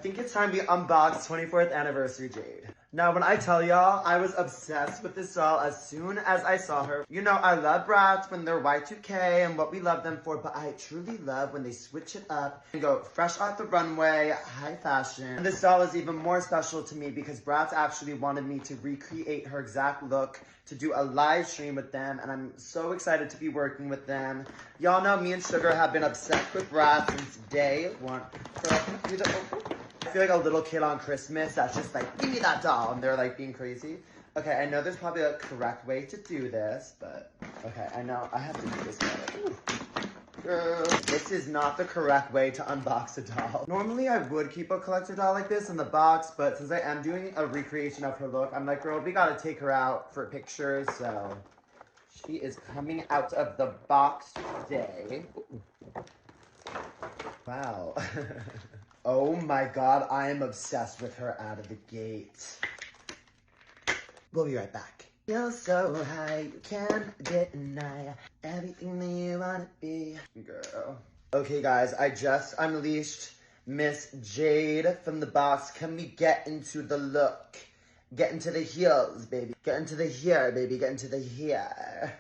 think it's time we unbox 24th anniversary Jade. Now, when I tell y'all, I was obsessed with this doll as soon as I saw her. You know, I love Bratz when they're Y2K and what we love them for, but I truly love when they switch it up and go fresh off the runway, high fashion. And this doll is even more special to me because Bratz actually wanted me to recreate her exact look to do a live stream with them, and I'm so excited to be working with them. Y'all know me and Sugar have been obsessed with Bratz since day one. So I can do the I feel like a little kid on Christmas that's just like, give me that doll, and they're like being crazy. Okay, I know there's probably a correct way to do this, but okay, I know I have to do this way. Girl, this is not the correct way to unbox a doll. Normally I would keep a collector doll like this in the box, but since I am doing a recreation of her look, I'm like, girl, we gotta take her out for pictures, so she is coming out of the box today. Wow. Oh my god, I am obsessed with her out of the gate. We'll be right back. You're so high, you can't deny everything that you wanna be. Girl. Okay guys, I just unleashed Miss Jade from the box. Can we get into the look? Get into the heels, baby. Get into the hair, baby. Get into the hair.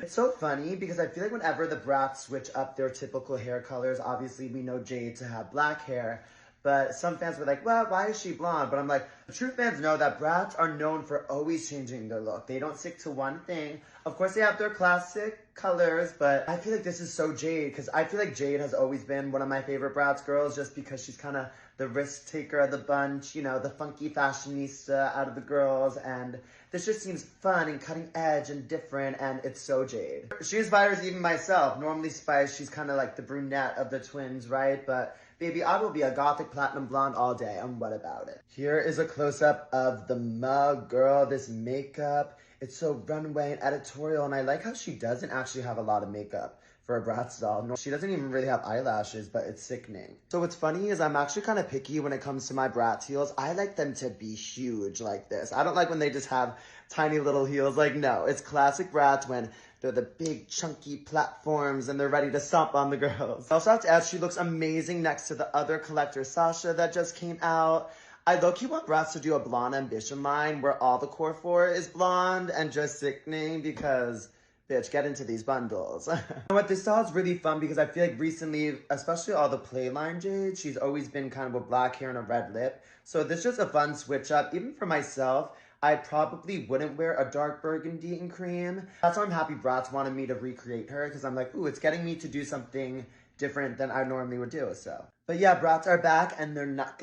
It's so funny because I feel like whenever the Bratz switch up their typical hair colors, obviously we know Jade to have black hair, but some fans were like, well, why is she blonde? But I'm like, true fans know that Bratz are known for always changing their look. They don't stick to one thing. Of course, they have their classic colors, but I feel like this is so Jade because I feel like Jade has always been one of my favorite Bratz girls just because she's kind of the risk taker of the bunch, you know, the funky fashionista out of the girls, and this just seems fun and cutting edge and different, and it's so Jade. She inspires even myself. Normally Spice, she's kind of like the brunette of the twins, right? But baby, I will be a gothic platinum blonde all day, and what about it? Here is a close-up of the mug, girl, this makeup. It's so runway and editorial, and I like how she doesn't actually have a lot of makeup for a Bratz doll. No, she doesn't even really have eyelashes, but it's sickening. So what's funny is I'm actually kind of picky when it comes to my Bratz heels. I like them to be huge like this. I don't like when they just have tiny little heels. Like, no, it's classic Bratz when they're the big chunky platforms and they're ready to stomp on the girls. I also have to add, she looks amazing next to the other collector Sasha that just came out. I low-key want Bratz to do a blonde ambition line where all the core four is blonde and just sickening because, bitch, get into these bundles. You know what, this doll is really fun because I feel like recently, especially all the Playline Jade, she's always been kind of with black hair and a red lip. So this is just a fun switch up. Even for myself, I probably wouldn't wear a dark burgundy and cream. That's why I'm happy Bratz wanted me to recreate her because I'm like, ooh, it's getting me to do something different than I normally would do, so. But yeah, Bratz are back and they're not